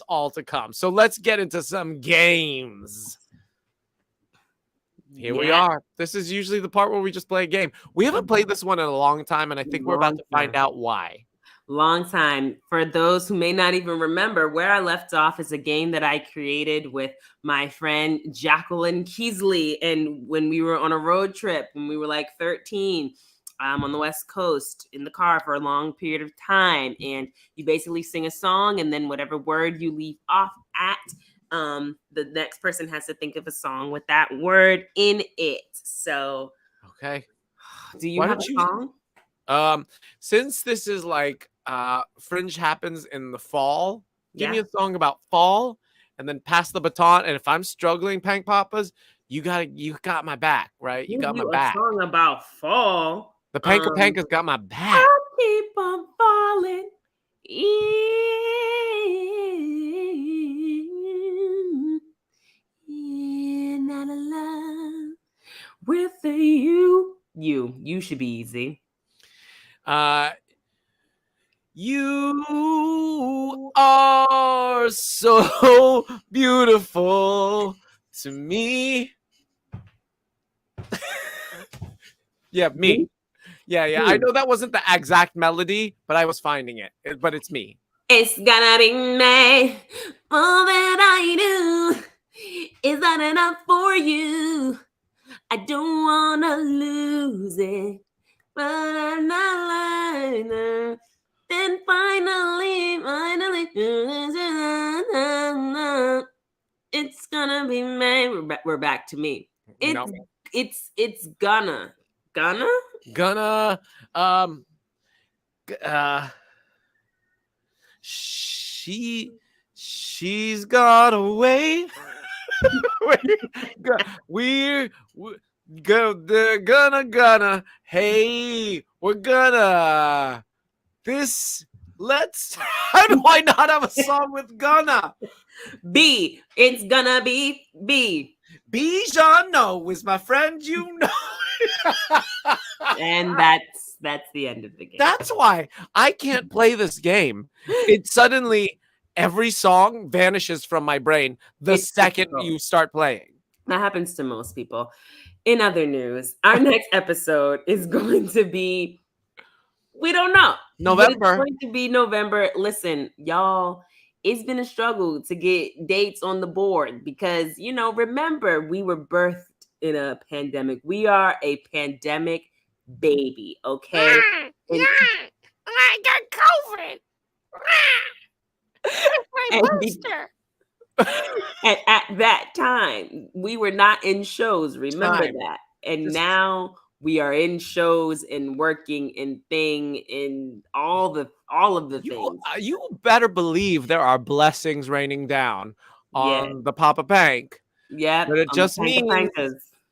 all to come. So let's get into some games. Here we are. This is usually the part where we just play a game. We haven't played this one in a long time, and I think we're about to find out why. Long time. For those who may not even remember, where I left off is a game that I created with my friend Jacqueline Keesley. And when we were on a road trip, when we were like 13, on the West Coast in the car for a long period of time. And you basically sing a song, and then whatever word you leave off at, the next person has to think of a song with that word in it. So, okay. Do you have a song? Since this is like Fringe happens in the fall, give me a song about fall, and then pass the baton. And if I'm struggling, Pank Poppas, you got my back, right? You got my back. A song about fall. The Pank has got my back. I keep on falling in out of love with you. You should be easy. You are so beautiful to me. Yeah, me. Yeah. I know that wasn't the exact melody, but I was finding it. But it's me. It's gonna be me. All that I do is not enough for you. I don't wanna lose it, but I'm not lying. Then finally, it's gonna be me. We're back to me. It's gonna. She's got away. We're gonna. Hey, we're gonna. How do I not have a song with gonna? B. It's gonna be B. Bijano is my friend, you know. And that's the end of the game. That's why I can't play this game. It suddenly every song vanishes from my brain the second you start playing. That happens to most people. In other news, our next episode is going to be, we don't know. November. It's going to be November. Listen, y'all, it's been a struggle to get dates on the board because, remember, we were birthed in a pandemic. We are a pandemic baby, okay? I got COVID. My booster. And at that time, we were not in shows. Remember that. And now we are in shows and working and and all of the things. You better believe there are blessings raining down on the Poppa Pank. Yeah, but it just means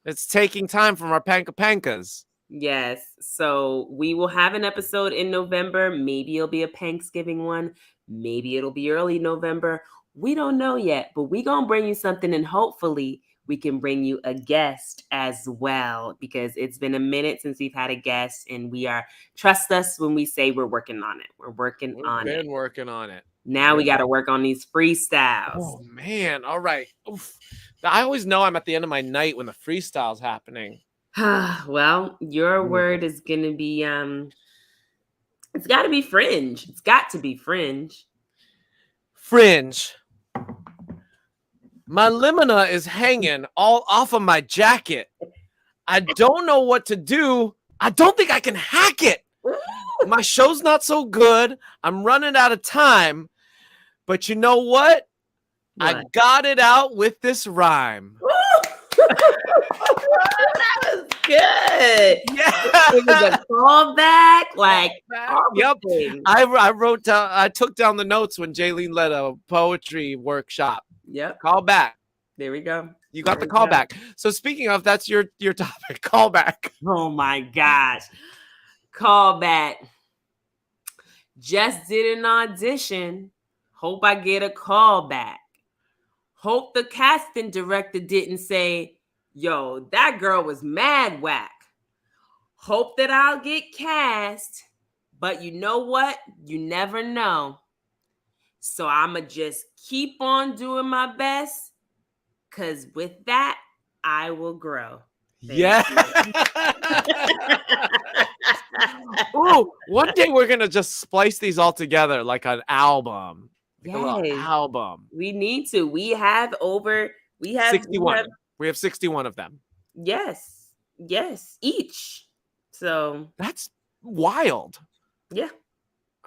it's taking time from our Pankas. Yes. So we will have an episode in November. Maybe it'll be a Thanksgiving one. Maybe it'll be early November. We don't know yet, but we gonna bring you something, and hopefully we can bring you a guest as well, because it's been a minute since we've had a guest, and trust us when we say we're working on it. We're working We've on it. been working on it. Now we got to work on these freestyles. Oh man! All right. Oof. I always know I'm at the end of my night when the freestyle's happening. Well, your word is gonna be it's got to be fringe. It's got to be fringe. Fringe. My limina is hanging all off of my jacket. I don't know what to do. I don't think I can hack it. My show's not so good. I'm running out of time. But you know what? I got it out with this rhyme. That was good. Yeah. It was a callback. Like, yep. I wrote down, I took down the notes when Jaylene led a poetry workshop. Yep. Call back. There we go. You got the callback. So speaking of, that's your topic. Callback. Oh my gosh. Callback. Just did an audition. Hope I get a call back. Hope the casting director didn't say, yo, that girl was mad whack. Hope that I'll get cast. But you know what? You never know. So I'ma just keep on doing my best. Because with that, I will grow. Yeah. Ooh, one day we're going to just splice these all together like an album. Like a little album. We need to. We have 61. We have 61 of them. Yes. Yes. Each. So that's wild. Yeah.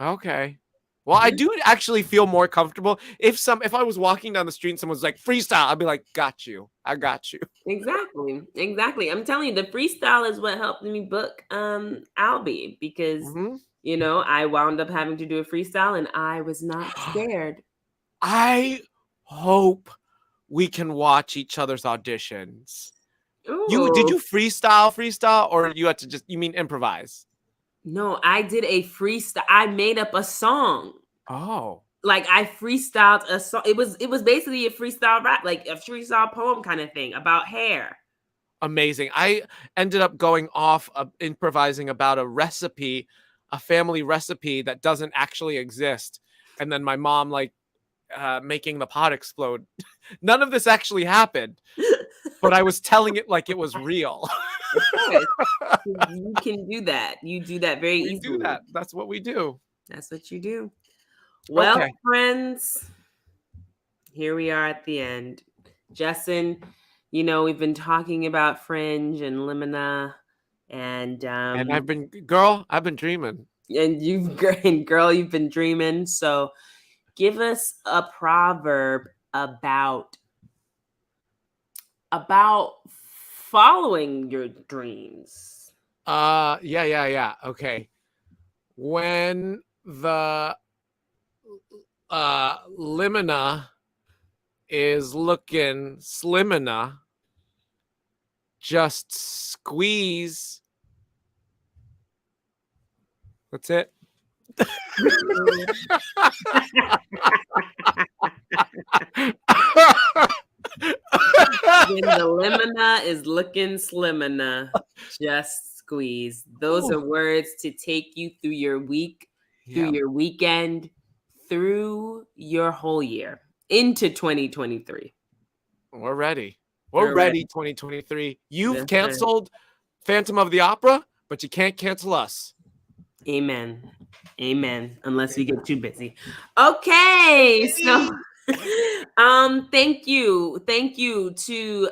Okay. Well, I do actually feel more comfortable if I was walking down the street and someone's like freestyle, I'd be like, got you. I got you. Exactly. I'm telling you, the freestyle is what helped me book Albie, because you know, I wound up having to do a freestyle and I was not scared. I hope we can watch each other's auditions. Did you freestyle, or you had to you mean improvise? No, I did a freestyle. I made up a song. Oh. Like I freestyled a song. It was basically a freestyle rap, like a freestyle poem kind of thing about hair. Amazing. I ended up going off improvising about a family recipe that doesn't actually exist. And then my mom making the pot explode. None of this actually happened, but I was telling it like it was real. You can do that. You do that very easily. Do that. That's what we do. That's what you do. Well, friends, here we are at the end. Justin, you know, we've been talking about Fringe and Limina, and I've been dreaming. And you've been dreaming. So give us a proverb about following your dreams. Yeah. Okay. When the limina is looking slimina, just squeeze. That's it. When the limina is looking slimina, just squeeze. Those are words to take you through your week, through your weekend, through your whole year, into 2023. We're ready. We're ready, 2023. You've canceled Phantom of the Opera, but you can't cancel us. Amen. Unless we get too busy. Okay, so thank you to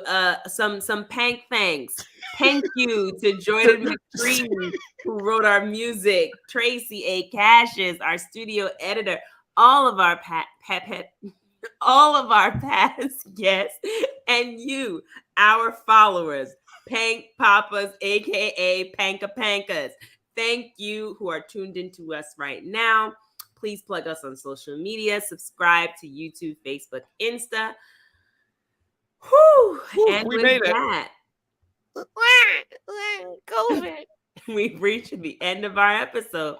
some Pank thanks. Thank you to Jordan McCree, who wrote our music, Tracy A. Cassius, our studio editor, all of our past guests, and you, our followers, Pank Poppas, aka Pankas. Thank you who are tuned into us right now. Please plug us on social media. Subscribe to YouTube, Facebook, Insta. And we made that, COVID. We've reached the end of our episode.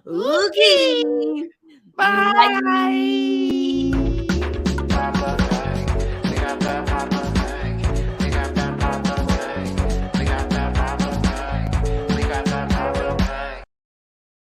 Looking. Bye.